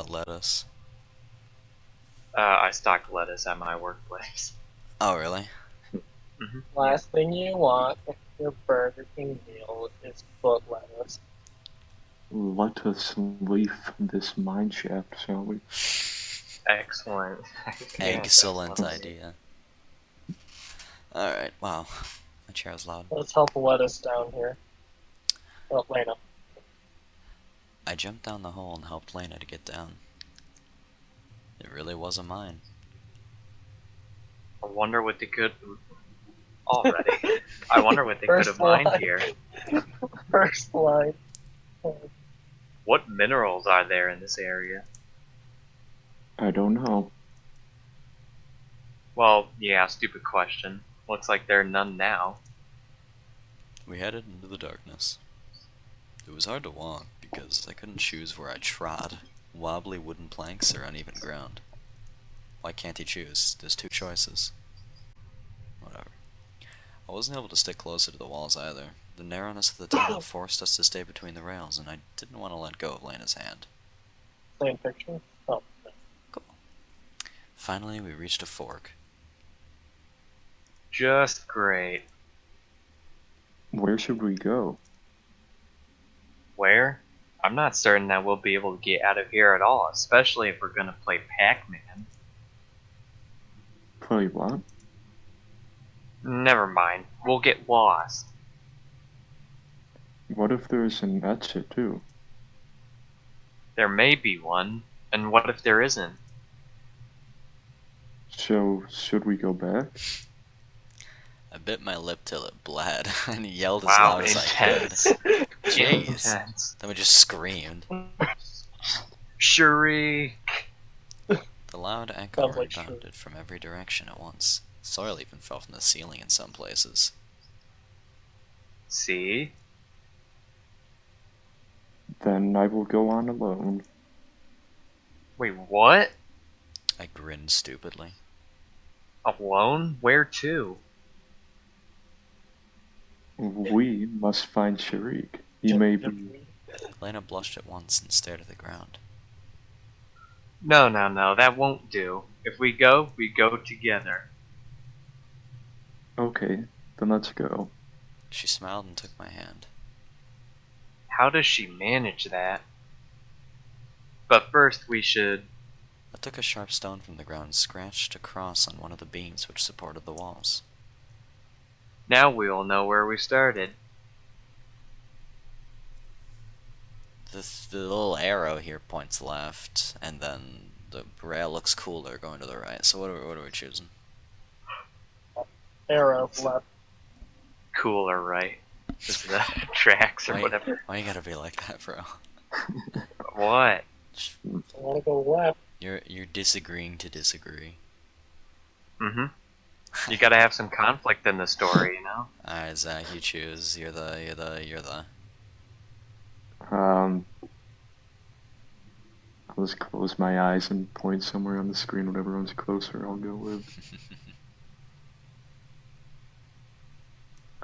lettuce? I stock lettuce at my workplace. Oh, really? Yeah. Last thing you want in your Burger King meal is foot lettuce. Let us leave this mine shaft, shall we? Excellent. Yes, Excellent excellent. idea. Alright, wow. My chair is loud. Let's help lettuce down here. Oh, Lena. I jumped down the hole and helped Lena to get down. It really was a mine. I wonder what they could already. I wonder what they could have First mined line. here. First line. What minerals are there in this area? I don't know. Well, yeah, stupid question. Looks like there are none now. We headed into the darkness. It was hard to walk because I couldn't choose where I trod. Wobbly wooden planks or uneven ground. Why can't he choose? There's two choices. Whatever. I wasn't able to stick closer to the walls either. The narrowness of the tunnel forced us to stay between the rails, and I didn't want to let go of Lena's hand. Same picture. Oh. Cool. Finally, we reached a fork. Just great. Where should we go? Where? I'm not certain that we'll be able to get out of here at all, especially if we're gonna play Pac-Man. Play what? Never mind. We'll get lost. What if there's an exit too? There may be one, and what if there isn't? So, should we go back? I bit my lip till it bled, and yelled as Wow, loud as intense. I could. Jeez. Intense. Then we just screamed. Shuri. The loud echo Sounds like rebounded from every direction at once. Soil even fell from the ceiling in some places. See? Then I will go on alone. Wait, what? I grinned stupidly. Alone? Where to? We must find Sharik. He may be... Lena blushed at once and stared at the ground. No, that won't do. If we go together. Okay, then let's go. She smiled and took my hand. How does she manage that? But first we should... I took a sharp stone from the ground and scratched a cross on one of the beams which supported the walls. Now we'll know where we started. The little arrow here points left, and then the rail looks cooler going to the right. So what are we choosing? Arrow left. Cooler, right? Just the tracks or Why, whatever. why you gotta be like that, bro? What? I want to go left. You're disagreeing to disagree. Mm-hmm. You gotta have some conflict in the story, you know? Alright, Zach, you choose. You're the. I'll just close my eyes and point somewhere on the screen. Whatever one's closer, I'll go with.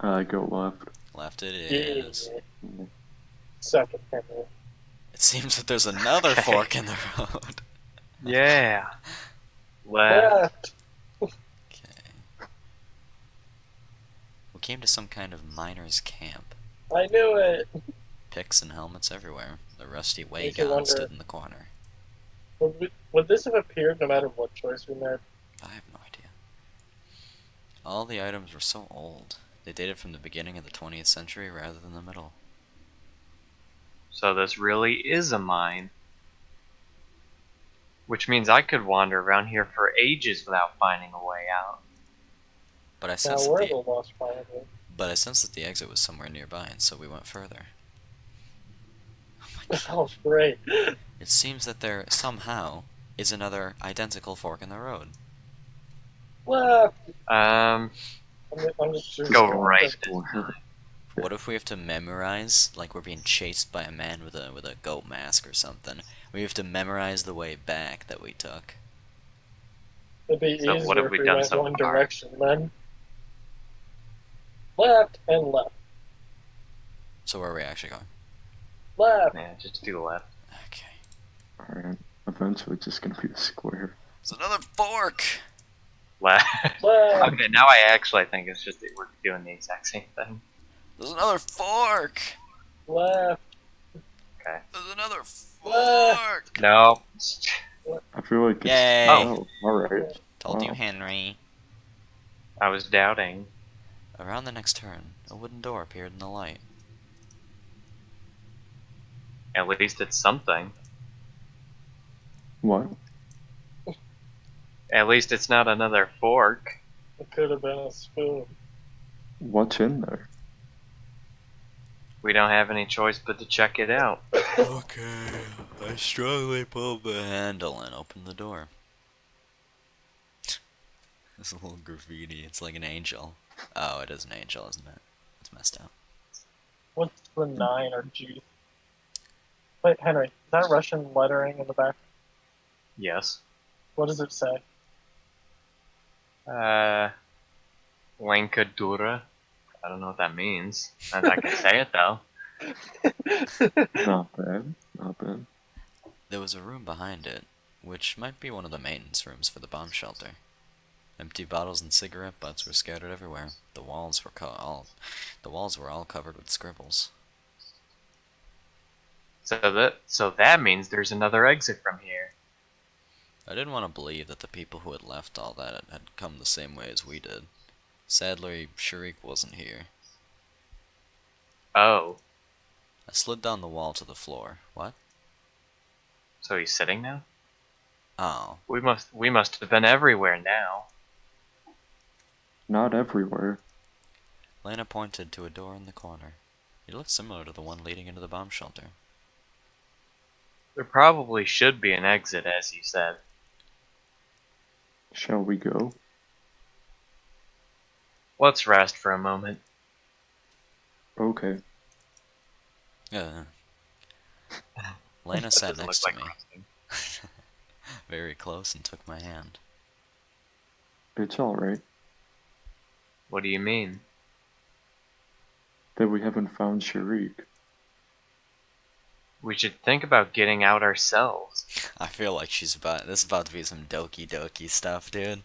Go left. Left it is. Yeah. Second camera. It seems that there's another Okay. fork in the road. Yeah. Left. Left. Okay. We came to some kind of miner's camp. I knew it. Picks and helmets everywhere. The rusty Makes you wagon wonder. stood in the corner. Would this have appeared no matter what choice we made? I have no idea. All the items were so old. They dated from the beginning of the 20th century rather than the middle. So this really is a mine. Which means I could wander around here for ages without finding a way out. But I Now sensed we're that the the, lost finally. but I sensed that the exit was somewhere nearby, and so we went further. Oh my Oh, gosh. great. It seems that there somehow is another identical fork in the road. Left. Um, I'm just Go choosing right left. this time. What if we have to memorize, like we're being chased by a man with a goat mask or something? We have to memorize the way back that we took. It'd be So easier what have if we we done went so one far? direction then. Left and left. So where are we actually going? Left. Yeah, just do left. Okay. Alright. I eventually it's just gonna be a square. There's another fork! Left. Left. Okay, now I actually think it's just that we're doing the exact same thing. There's another fork! Left. Okay. There's another Left. fork! No. I feel like it's. Yay. Oh, alright. Told you, Wow. Henry. I was doubting. Around the next turn, a wooden door appeared in the light. At least it's something. What? At least it's not another fork. It could have been a spoon. What's in there? We don't have any choice but to check it out. Okay, I strongly pulled the handle and opened the door. This little graffiti, it's like an angel. Oh, it is an angel, isn't it? It's messed up. What's the 9 or G? Wait, Henry, is that Russian lettering in the back? Yes. What does it say? Lankadura. I don't know what that means. I can say it though. Not bad. Not bad. There was a room behind it, which might be one of the maintenance rooms for the bomb shelter. Empty bottles and cigarette butts were scattered everywhere. The walls were all covered with scribbles. So that means there's another exit from here. I didn't want to believe that the people who had left all that had come the same way as we did. Sadly, Sharik wasn't here. Oh, I slid down the wall to the floor. What? so he's sitting now? Oh. We must have been everywhere now. Not everywhere. Lena pointed to a door in the corner. It looked similar to the one leading into the bomb shelter. There probably should be an exit, as you said. Shall we go? Let's rest for a moment. Okay. Lena sat Doesn't next look to like me, resting. very close, and took my hand. It's alright. What do you mean? That we haven't found Sharik. We should think about getting out ourselves. I feel like this is about to be some Doki Doki stuff, dude.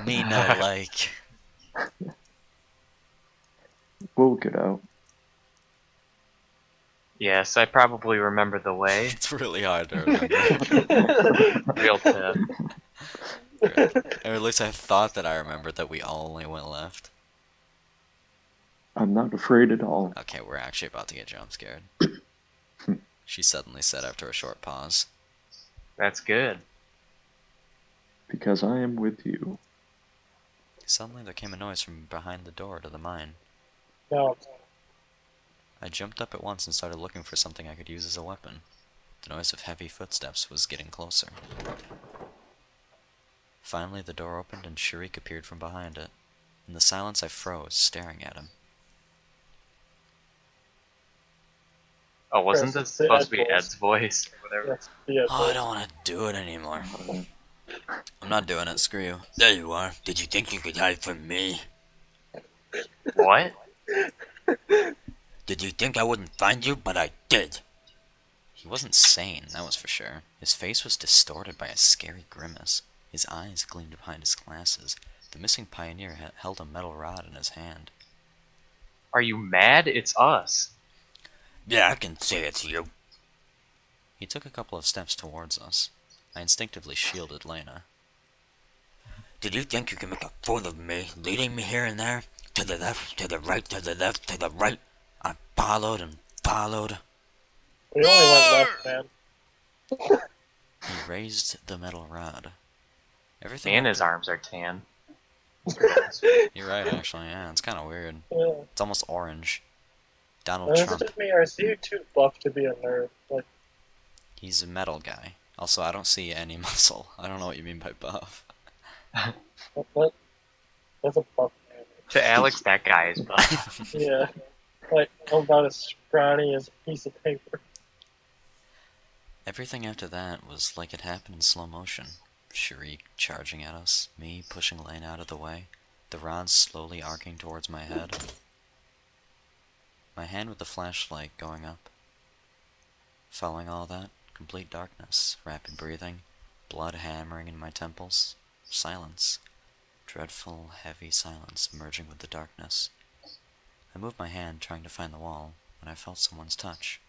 Me no like. We'll get out. Yes, I probably remember the way. It's really hard to remember. Real tip. Or at least I thought that I remembered that we all only went left. I'm not afraid at all. Okay, we're actually about to get jump scared. She suddenly said after a short pause. That's good. Because I am with you. Suddenly there came a noise from behind the door to the mine. No. I jumped up at once and started looking for something I could use as a weapon. The noise of heavy footsteps was getting closer. Finally the door opened and Sharik appeared from behind it. In the silence I froze, staring at him. Oh, wasn't Chris, this it's the supposed to be Ed Ed's voice? Or whatever. That's the Oh, I don't want to do it anymore. I'm not doing it, screw you. There you are. Did you think you could hide from me? What? Did you think I wouldn't find you? But I did. He wasn't sane, that was for sure. His face was distorted by a scary grimace. His eyes gleamed behind his glasses. The missing pioneer held a metal rod in his hand. Are you mad? It's us. Yeah, I can say it to you. He took a couple of steps towards us. I instinctively shielded Lena. Did you think you could make a fool of me, leading me here and there? To the left, to the right, to the left, to the right. I followed and followed. We only went left, man. He raised the metal rod. Everything. And his arms are tan. You're right, actually. Yeah, it's kind of weird. Yeah. It's almost orange. Donald This is Trump. just me, or is he too buff to be a nerd? Like, He's a metal guy. Also, I don't see any muscle. I don't know what you mean by buff. what? That's a buff man. To Alex, that guy is buff. Yeah. Like, about as scrawny as a piece of paper. Everything after that was like it happened in slow motion. Sharik charging at us, me pushing Lane out of the way, the rods slowly arcing towards my head, my hand with the flashlight going up. Following all that, Complete darkness, rapid breathing, blood hammering in my temples, silence. Dreadful, heavy silence merging with the darkness. I moved my hand, trying to find the wall, when I felt someone's touch.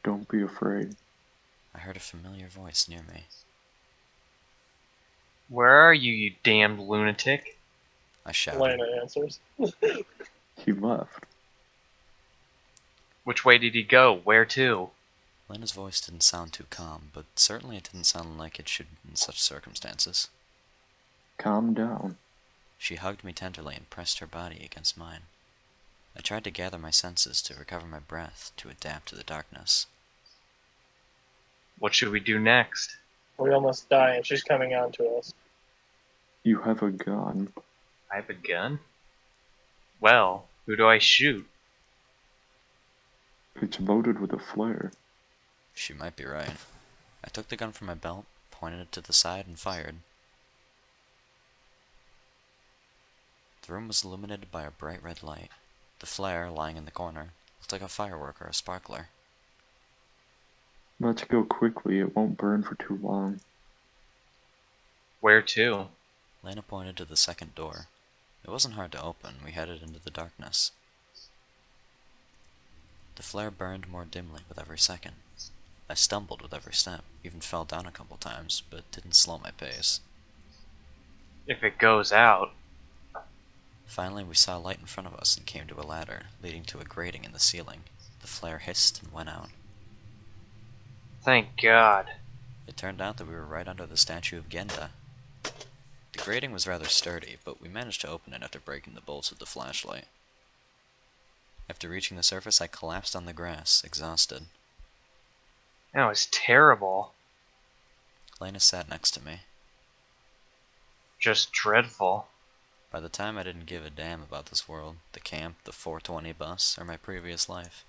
Don't be afraid. I heard a familiar voice near me. Where are you, you damned lunatic? I shouted. Lena answers. He left. Which way did he go? Where to? Lena's voice didn't sound too calm, but certainly it didn't sound like it should in such circumstances. Calm down. She hugged me tenderly and pressed her body against mine. I tried to gather my senses, to recover my breath, to adapt to the darkness. What should we do next? We almost die, and she's coming on to us. You have a gun. I have a gun? Well, who do I shoot? It's loaded with a flare. She might be right. I took the gun from my belt, pointed it to the side, and fired. The room was illuminated by a bright red light. The flare, lying in the corner, looked like a firework or a sparkler. Let's go quickly, it won't burn for too long. Where to? Lena pointed to the second door. It wasn't hard to open. We headed into the darkness. The flare burned more dimly with every second. I stumbled with every step, even fell down a couple times, but didn't slow my pace. If it goes out. Finally, we saw a light in front of us and came to a ladder, leading to a grating in the ceiling. The flare hissed and went out. Thank God. It turned out that we were right under the statue of Genda. The grating was rather sturdy, but we managed to open it after breaking the bolts with the flashlight. After reaching the surface, I collapsed on the grass, exhausted. That was terrible. Lena sat next to me. Just dreadful. By the time I didn't give a damn about this world, the camp, the 420 bus, or my previous life.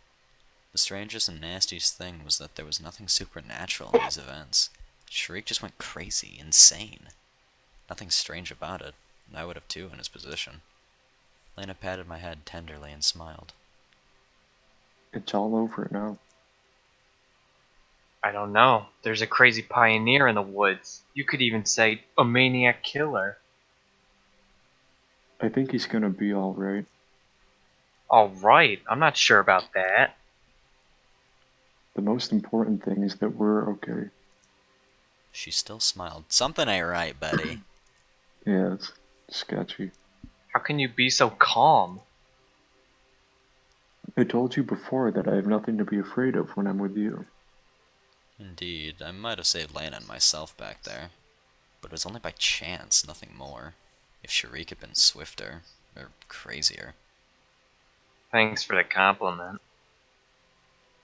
The strangest and nastiest thing was that there was nothing supernatural in these events. Sharik just went crazy, insane. Nothing strange about it, and I would have too in his position. Lena patted my head tenderly and smiled. It's all over now. I don't know. There's a crazy pioneer in the woods. You could even say a maniac killer. I think he's gonna be alright. Alright, I'm not sure about that. The most important thing is that we're okay. She still smiled. Something ain't right, Betty. Yeah, it's sketchy. How can you be so calm? I told you before that I have nothing to be afraid of when I'm with you. Indeed, I might have saved Lena and myself back there. But it was only by chance, nothing more. If Sharik had been swifter, or crazier. Thanks for the compliment.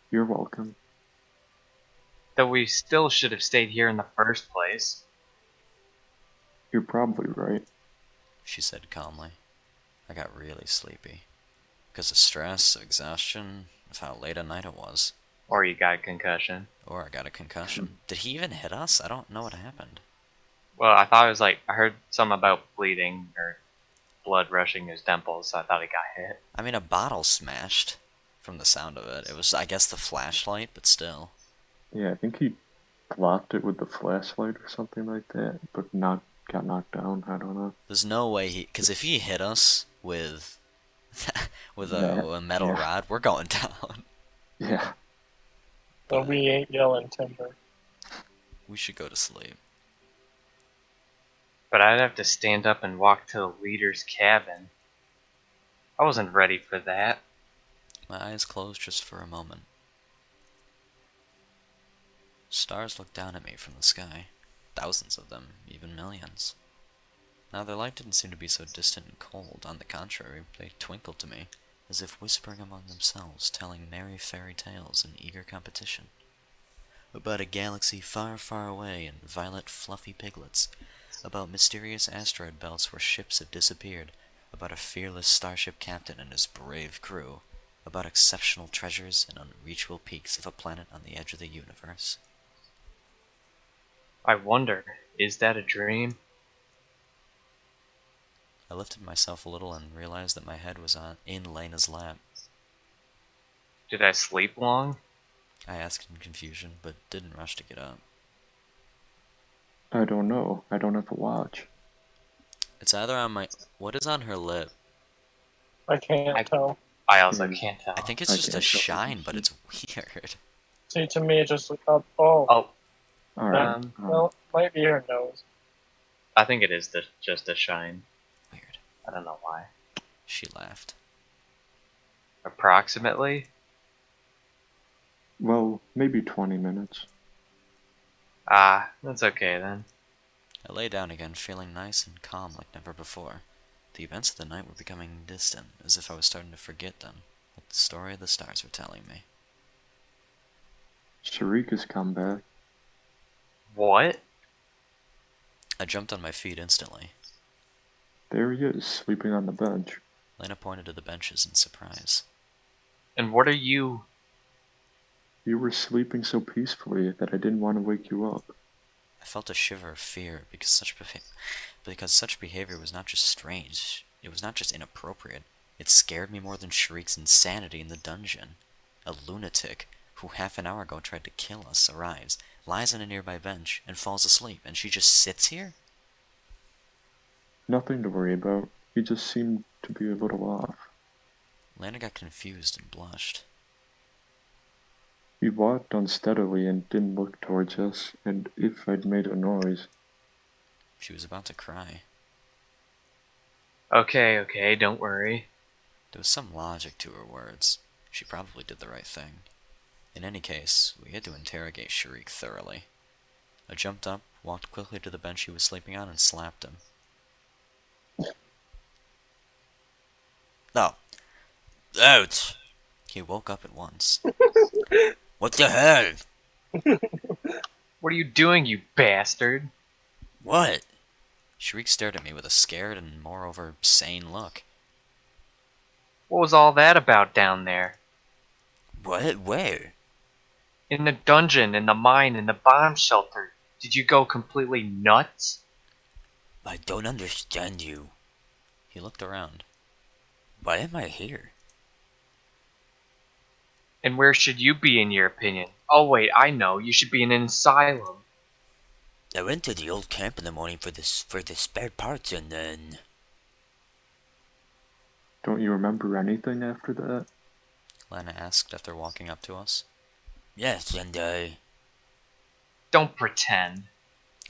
You're welcome. Though we still should have stayed here in the first place. You're probably right. She said calmly. I got really sleepy. Because of stress, of exhaustion, of how late at night it was. Or you got a concussion. Or I got a concussion. Did he even hit us? I don't know what happened. Well, I thought it was like, I heard something about bleeding or blood rushing his temples, so I thought he got hit. I mean, a bottle smashed from the sound of it. It was, I guess, the flashlight, but still. Yeah, I think he blocked it with the flashlight or something like that, but got knocked down. I don't know. There's no way he... Because if he hit us with with a metal Yeah. rod, we're going down. Yeah. But we ain't yelling timber. We should go to sleep. But I'd have to stand up and walk to the leader's cabin. I wasn't ready for that. My eyes closed just for a moment. Stars looked down at me from the sky. Thousands of them, even millions. Now their light didn't seem to be so distant and cold. On the contrary, they twinkled to me, as if whispering among themselves, telling merry fairy tales in eager competition. About a galaxy far, far away and violet fluffy piglets. About mysterious asteroid belts where ships have disappeared. About a fearless starship captain and his brave crew. About exceptional treasures and unreachable peaks of a planet on the edge of the universe. I wonder, is that a dream? I lifted myself a little and realized that my head was in Lena's lap. Did I sleep long? I asked in confusion, but didn't rush to get up. I don't know. I don't have a watch. It's either on my... What is on her lip? I can't I tell. I also Yeah. can't tell. I think it's I just a can't tell. shine, but it's weird. See, to me, it just looked up. Oh, Oh, Alright. well, might be her nose. I think it is just a shine. Weird. I don't know why. She laughed. Approximately? Well, maybe 20 minutes. Ah, that's okay then. I lay down again, feeling nice and calm like never before. The events of the night were becoming distant, as if I was starting to forget them, like the story the stars were telling me. Sharika's come back. What? I jumped on my feet instantly. There he is, sleeping on the bench. Lena pointed to the benches in surprise. And what are you? You were sleeping so peacefully that I didn't want to wake you up. I felt a shiver of fear because such behavior was not just strange, it was not just inappropriate. It scared me more than Sharik's insanity in the dungeon. A lunatic who half an hour ago tried to kill us arrives, lies on a nearby bench, and falls asleep, and she just sits here? Nothing to worry about. He just seemed to be a little off. Lana got confused and blushed. He walked unsteadily and didn't look towards us, and if I'd made a noise, She was about to cry. Okay, don't worry. There was some logic to her words. She probably did the right thing. In any case, we had to interrogate Sharik thoroughly. I jumped up, walked quickly to the bench he was sleeping on, and slapped him. No. Out! He woke up at once. What the hell? What are you doing, you bastard? What? Sharik stared at me with a scared and, moreover, sane look. What was all that about down there? What? Where? In the dungeon, in the mine, in the bomb shelter. Did you go completely nuts? I don't understand you. He looked around. Why am I here? And where should you be in your opinion? Oh wait, I know. You should be in an asylum. I went to the old camp in the morning for the spare parts, and then... don't you remember anything after that? Lana asked after walking up to us. Yes, and I Don't pretend.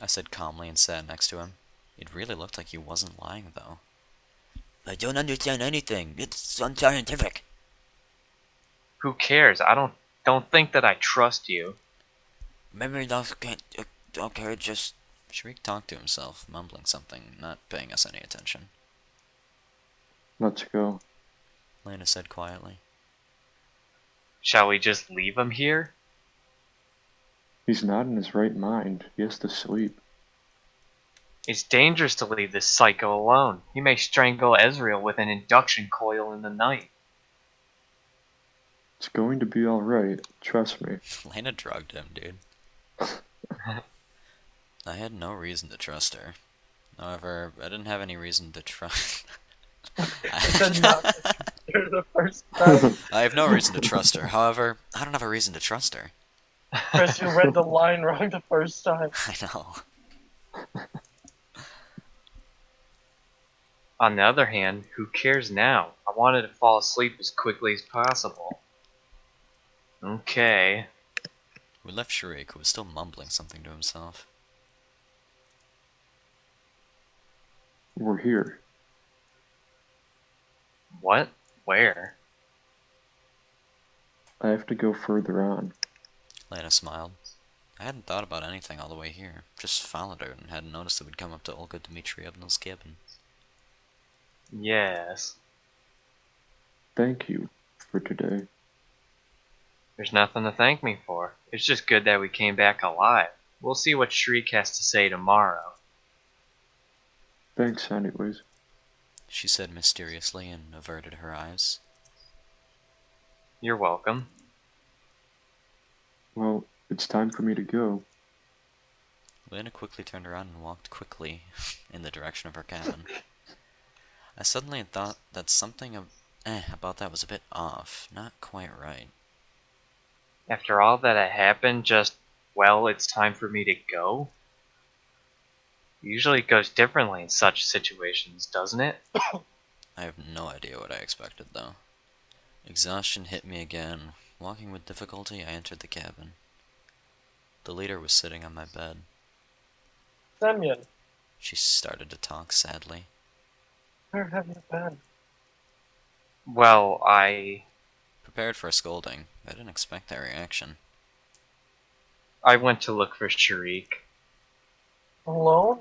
said calmly and sat next to him. It really looked like he wasn't lying, though. I don't understand anything. It's unscientific. Who cares? I don't think that I trust you. Memory loss can't... okay, just... Sharik talked to himself, mumbling something, not paying us any attention. Let's go. Lena said quietly. Shall we just leave him here? He's not in his right mind. He has to sleep. It's dangerous to leave this psycho alone. He may strangle Ezreal with an induction coil in the night. It's going to be alright. Trust me. Lena drugged him, dude. I had no reason to trust her. However, I didn't have any reason to trust... I said not after the first time. I have no reason to trust her. However, I don't have a reason to trust her. Chris, you read the line wrong the first time. I know. On the other hand, who cares now? I wanted to fall asleep as quickly as possible. Okay. We left Sharik, who was still mumbling something to himself. We're here. What? Where? I have to go further on. Lena smiled. I hadn't thought about anything all the way here. Just followed her and hadn't noticed that we'd come up to Olga Dmitrievna's cabin. Yes. Thank you for today. There's nothing to thank me for. It's just good that we came back alive. We'll see what Shriek has to say tomorrow. Thanks anyways. She said mysteriously and averted her eyes. You're welcome. Well, it's time for me to go. Lena quickly turned around and walked quickly in the direction of her cabin. I suddenly thought that something about that was a bit off, not quite right. After all that had happened, well, it's time for me to go? Usually it goes differently in such situations, doesn't it? I have no idea what I expected, though. Exhaustion hit me again. Walking with difficulty, I entered the cabin. The leader was sitting on my bed. Semyon, She started to talk sadly. where have you been? Well, I Prepared for a scolding. I didn't expect that reaction. went to look for Sharik. Alone?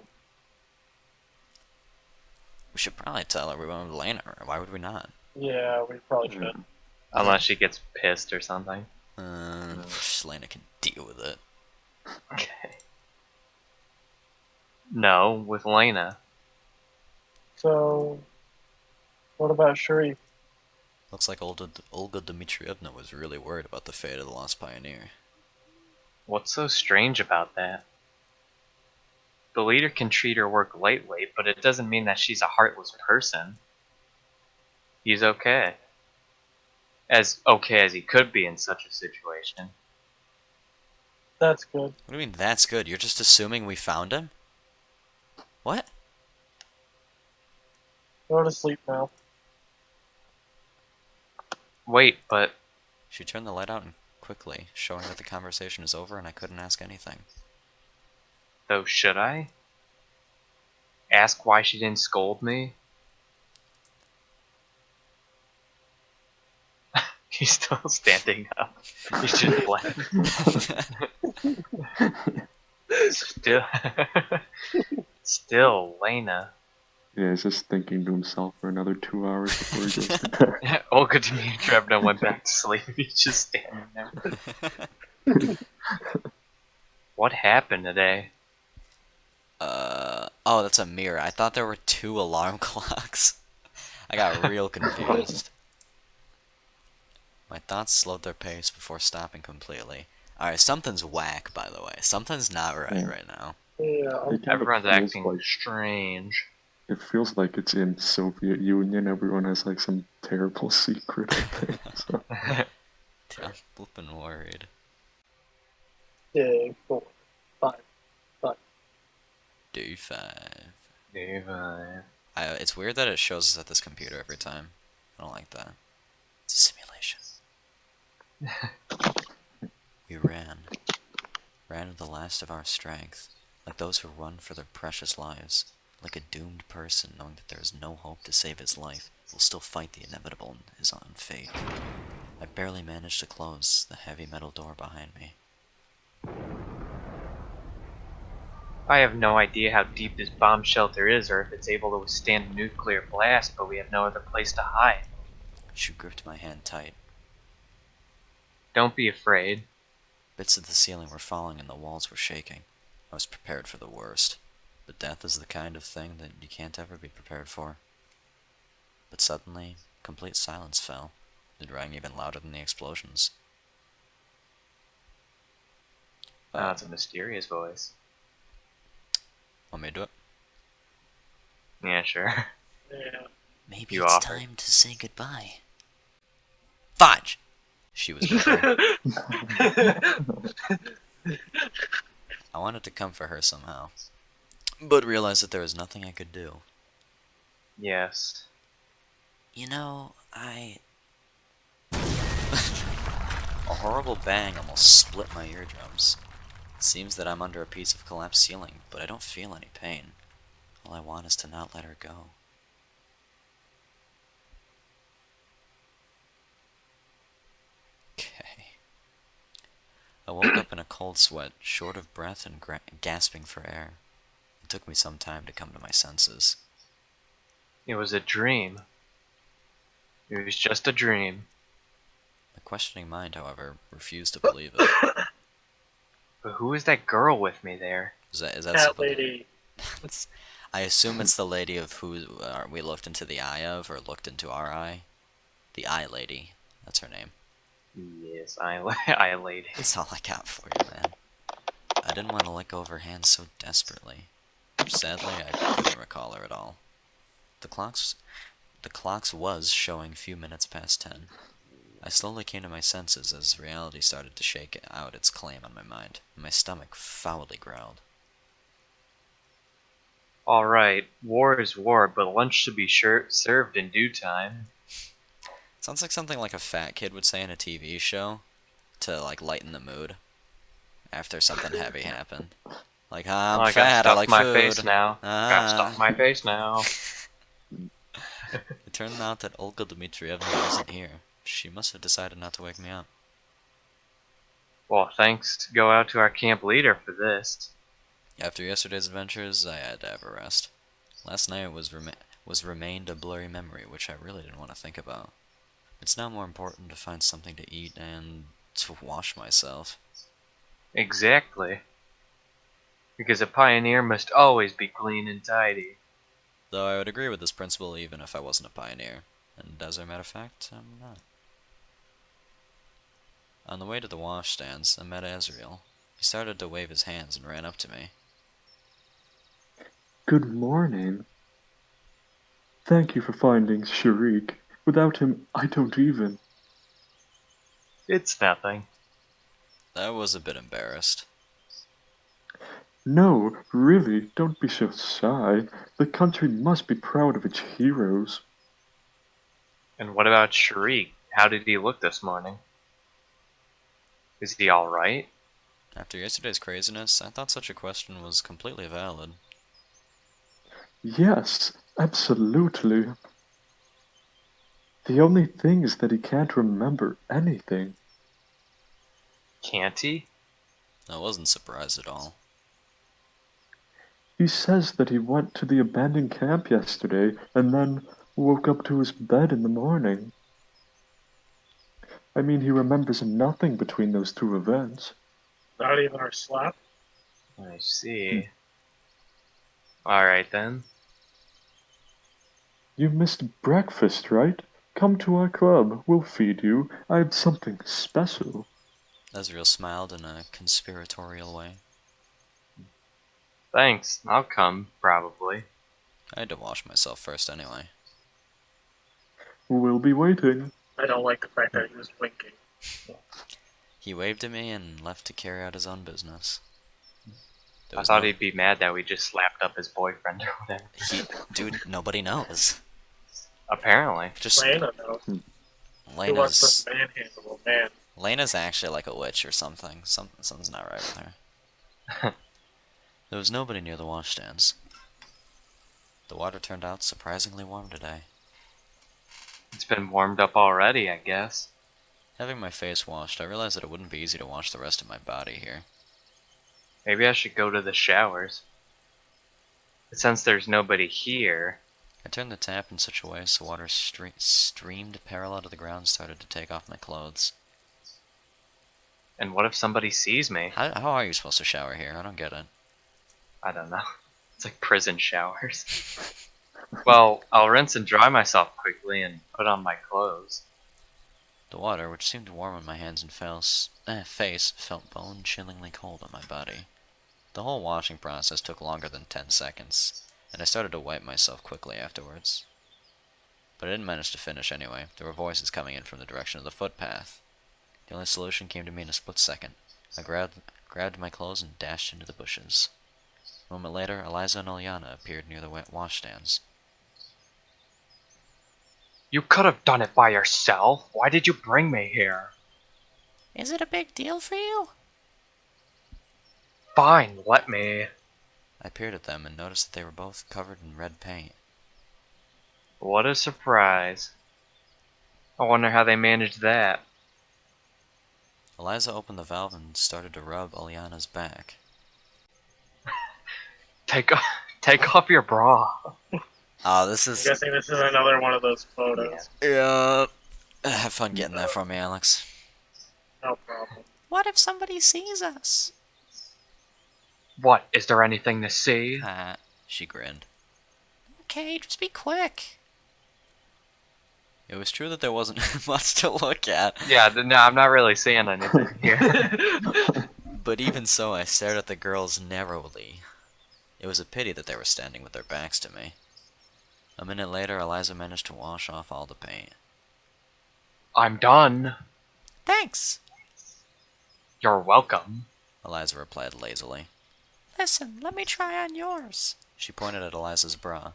We should probably tell her we went with Lena. Why would we not? Yeah, we probably should. Unless she gets pissed or something. Lena can deal with it. Okay. No, with Lena. So, what about Shuri? Looks like Olga Dmitrievna was really worried about the fate of the Lost Pioneer. What's so strange about that? The leader can treat her work lightly, but it doesn't mean that she's a heartless person. He's okay. As okay as he could be in such a situation. That's good. What do you mean that's good? You're just assuming we found him? What? Go to sleep now. Wait, but She turned the light out quickly, showing that the conversation is over and I couldn't ask anything. though should I? Ask why she didn't scold me? He's still standing up. He's just still still Lena. Yeah, he's just thinking to himself for another 2 hours before he goes to bed. Olga Dmitrievna went back to sleep. He's just standing there. What happened today? Oh, that's a mirror. I thought there were 2 alarm clocks. I got real confused. My thoughts slowed their pace before stopping completely. Alright, something's whack, by the way. Something's not right right now. Yeah. It kinda Everyone's feels acting like- strange. It feels like it's in Soviet Union. Everyone has like some terrible secret, I think. So. I'm flippin' worried. Day 4, 5. Day 5. It's weird that it shows us at this computer every time. I don't like that. It's a simulation. We ran with the last of our strength, like those who run for their precious lives, like a doomed person knowing that there is no hope to save his life, will still fight the inevitable in his own fate. I barely managed to close the heavy metal door behind me. I have no idea how deep this bomb shelter is or if it's able to withstand a nuclear blast, but we have no other place to hide. She gripped my hand tight. Don't be afraid. Bits of the ceiling were falling and the walls were shaking. I was prepared for the worst, but death is the kind of thing that you can't ever be prepared for. But suddenly, complete silence fell. It rang even louder than the explosions. Oh, it's a mysterious voice. Want me to do it? Yeah, sure. Yeah. Maybe You it's offered. time to say goodbye. Fudge! She was bitter. I wanted to comfort her somehow, but realized that there was nothing I could do. Yes. You know, A horrible bang almost split my eardrums. It seems that I'm under a piece of collapsed ceiling, but I don't feel any pain. All I want is to not let her go. Okay. I woke up in a cold sweat, short of breath and gasping for air. It took me some time to come to my senses. It was a dream. It was just a dream. My questioning mind, however, refused to believe it. But who is that girl with me there? Is that Cat lady. I assume it's the lady of who we looked into the eye of, or looked into our eye. The eye lady. That's her name. Yes, I laid it. That's all I got for you, man. I didn't want to let go of her hand so desperately. Sadly, I couldn't recall her at all. The clocks was showing few minutes past 10. I slowly came to my senses as reality started to shake out its claim on my mind, and my stomach foully growled. Alright, war is war, but lunch should be served in due time. Sounds like something like a fat kid would say in a TV show to, like, lighten the mood after something heavy happened. Like, ah, Oh, I'm I gotta fat, I stuff like my food. face now. Gotta stuff Ah. my face now. It turned out that Olga Dmitrievna wasn't here. She must have decided not to wake me up. Well, thanks to go out to our camp leader for this. After yesterday's adventures, I had to have a rest. Last night remained a blurry memory, which I really didn't want to think about. It's now more important to find something to eat and to wash myself. Exactly. Because a pioneer must always be clean and tidy. Though I would agree with this principle even if I wasn't a pioneer. And as a matter of fact, I'm not. On the way to the washstands, I met Azrael. He started to wave his hands and ran up to me. Good morning. Thank you for finding Sharik. Without him, I don't even. It's nothing. I was a bit embarrassed. No, really, don't be so shy. The country must be proud of its heroes. And what about Sharik? How did he look this morning? Is he alright? After yesterday's craziness, I thought such a question was completely valid. Yes, absolutely. The only thing is that he can't remember anything. Can't he? I wasn't surprised at all. He says that he went to the abandoned camp yesterday and then woke up to his bed in the morning. I mean, he remembers nothing between those two events. Not even our slap. I see. Alright then. You missed breakfast, right? Come to our club. We'll feed you. I have something special. Azrael smiled in a conspiratorial way. Thanks, I'll come, probably. I had to wash myself first anyway. We'll be waiting. I don't like the fact that he was winking. He waved at me and left to carry out his own business. I thought he'd be mad that we just slapped up his boyfriend or whatever. Dude, nobody knows. Apparently. Just Lena knows. Who Lena's wants to manhandle a man? Lena's actually like a witch or something. Something's not right with her. There was nobody near the washstands. The water turned out surprisingly warm today. It's been warmed up already, I guess. Having my face washed, I realized that it wouldn't be easy to wash the rest of my body here. Maybe I should go to the showers. But since there's nobody here... I turned the tap in such a way so water streamed parallel to the ground and started to take off my clothes. And what if somebody sees me? How are you supposed to shower here? I don't get it. I don't know. It's like prison showers. Well, I'll rinse and dry myself quickly and put on my clothes. The water, which seemed warm on my hands and face, felt bone-chillingly cold on my body. The whole washing process took longer than 10 seconds, and I started to wipe myself quickly afterwards. But I didn't manage to finish anyway. There were voices coming in from the direction of the footpath. The only solution came to me in a split second. I grabbed my clothes and dashed into the bushes. A moment later, Eliza and Ilyana appeared near the washstands. You could have done it by yourself. Why did you bring me here? Is it a big deal for you? Fine, let me. I peered at them and noticed that they were both covered in red paint. What a surprise. I wonder how they managed that. Eliza opened the valve and started to rub Ilyana's back. Take off your bra. Oh, this I'm is... guessing this is another one of those photos. Yeah. Have fun getting that from me, Alex. No problem. What if somebody sees us? What, is there anything to see? She grinned. Okay, just be quick. It was true that there wasn't much to look at. Yeah, no, I'm not really seeing anything here. But even so, I stared at the girls narrowly. It was a pity that they were standing with their backs to me. A minute later, Eliza managed to wash off all the paint. I'm done. Thanks, You're welcome. Eliza replied lazily. Listen, let me try on yours. She pointed at Eliza's bra.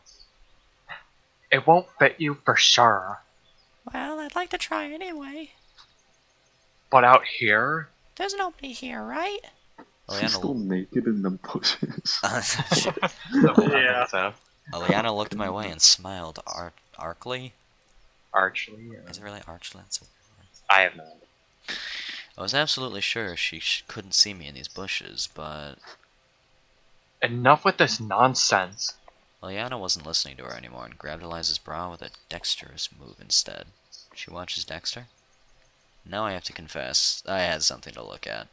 It won't fit you for sure. Well, I'd like to try anyway. But out here? There's nobody here, right? She's still naked in the bushes. Yeah. So, Eliana looked my way and smiled archly. archly. Is it really archly? I have no idea. I was absolutely sure she couldn't see me in these bushes, but Enough with this nonsense. Eliana wasn't listening to her anymore and grabbed Eliza's bra with a dexterous move instead. She watches Dexter? Now I have to confess, I had something to look at.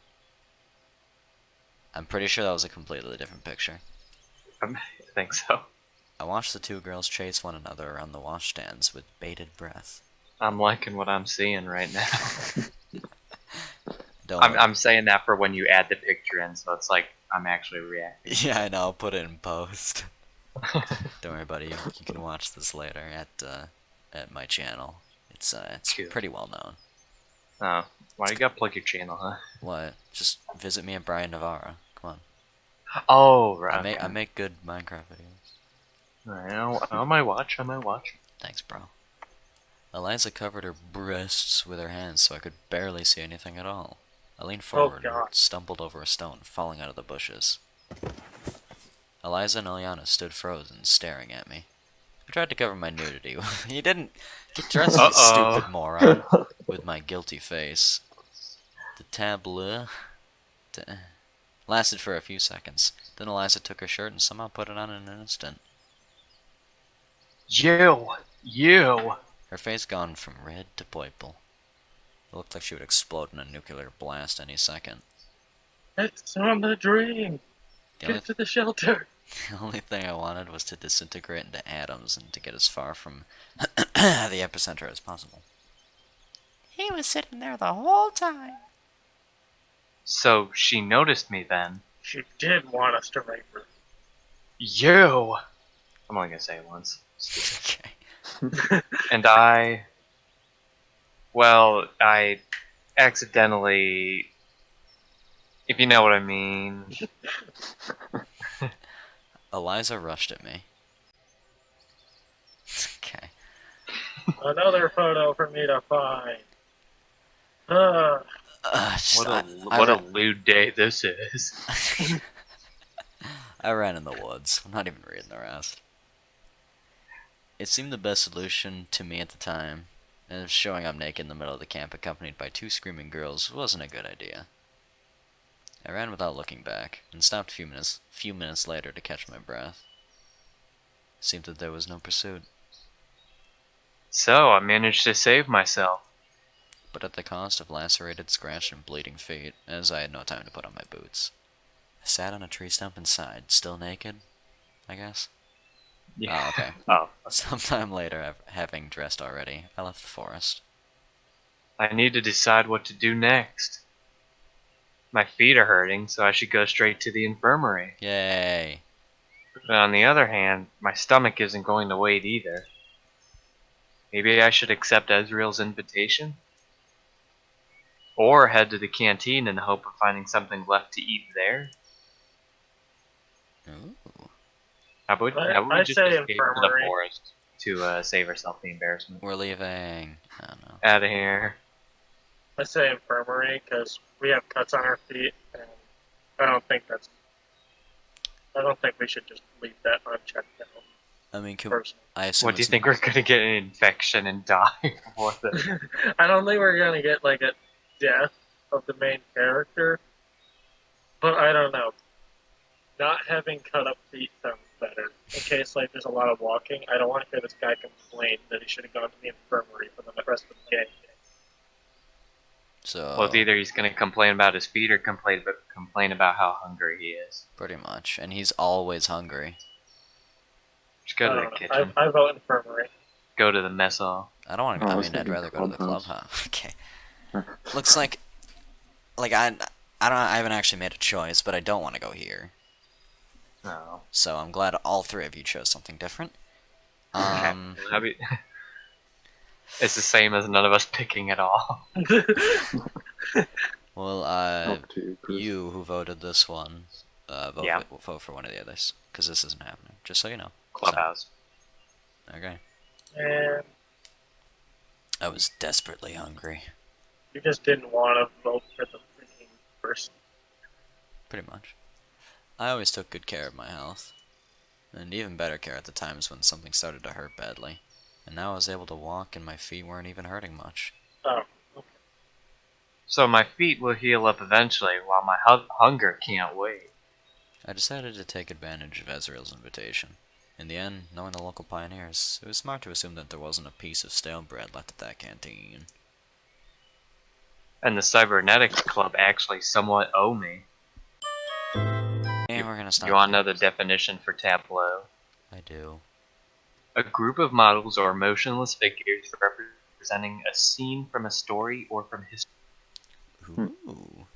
I'm pretty sure that was a completely different picture. I think so. I watched the two girls chase one another around the washstands with bated breath. I'm liking what I'm seeing right now. Don't I'm saying that for when you add the picture in, so it's like I'm actually reacting. Yeah, I know. I'll put it in post. Don't worry, buddy. You can watch this later at my channel. It's Cool. pretty well known. Oh, why do you gotta plug your channel, huh? What? Just visit me at Brian Navarro. Come on. Oh, right. I make good Minecraft videos. Alright, I might watch. Thanks, bro. Eliza covered her breasts with her hands so I could barely see anything at all. I leaned forward and stumbled over a stone, falling out of the bushes. Eliza and Eliana stood frozen, staring at me. I tried to cover my nudity. You didn't get dressed, you stupid moron. With my guilty face. The tableau lasted for a few seconds. Then Eliza took her shirt and somehow put it on in an instant. You! Her face gone from red to purple. It looked like she would explode in a nuclear blast any second. It's on the dream. Get to the shelter. The only thing I wanted was to disintegrate into atoms and to get as far from the epicenter as possible. He was sitting there the whole time. So she noticed me then. She did want us to rape her. You! I'm only gonna say it once. Okay. And I accidentally, if you know what I mean. Eliza rushed at me. Okay. Another photo for me to find. What a lewd day this is. I ran in the woods. I'm not even reading the rest. It seemed the best solution to me at the time, and showing up naked in the middle of the camp accompanied by two screaming girls wasn't a good idea. I ran without looking back, and stopped a few minutes later to catch my breath. It seemed that there was no pursuit. So I managed to save myself. But at the cost of lacerated, scratched, and bleeding feet, as I had no time to put on my boots. I sat on a tree stump and sighed, still naked, I guess. Yeah. Oh, okay. Oh. Sometime later, having dressed already, I left the forest. I need to decide what to do next. My feet are hurting, so I should go straight to the infirmary. Yay! But on the other hand, my stomach isn't going to wait either. Maybe I should accept Ezreal's invitation? Or head to the canteen in the hope of finding something left to eat there? Ooh. How about we I'd just say escape to the infirmary. forest to save ourselves the embarrassment? We're leaving. I don't know. Out of here. I say infirmary because we have cuts on our feet, and I don't think we should just leave that unchecked out. I mean, Personally. I assume What do you think we're gonna get an infection and die for this? I don't think we're gonna get like a death of the main character, but I don't know. Not having cut up feet sounds better. In case like there's a lot of walking, I don't want to hear this guy complain that he should have gone to the infirmary for the rest of the game. So, Well, either he's gonna complain about his feet or complain about how hungry he is. pretty much. And he's always hungry. Just go to the kitchen. I vote infirmary. Go to the mess hall. I don't want to. Oh, I I was mean, I'd thinking rather go to the clubhouse. clubhouse. Okay. Looks like I haven't actually made a choice, but I don't want to go here. No. So I'm glad all three of you chose something different. How about- It's the same as none of us picking at all. Well, Up to you, Chris. you who voted this one, Yeah. vote for one of the others, because this isn't happening. Just so you know. Clubhouse. So, okay. And I was desperately hungry. you just didn't want to vote for the freaking person. Pretty much. I always took good care of my health. And even better care at the times when something started to hurt badly. And now I was able to walk and my feet weren't even hurting much. Oh, okay. So my feet will heal up eventually, while my hunger can't wait. I decided to take advantage of Ezreal's invitation. In the end, knowing the local pioneers, it was smart to assume that there wasn't a piece of stale bread left at that canteen. And the Cybernetics Club actually somewhat owe me. And we're gonna stop. You want to know the definition for tableau? I do. A group of models or motionless figures representing a scene from a story or from history. Ooh.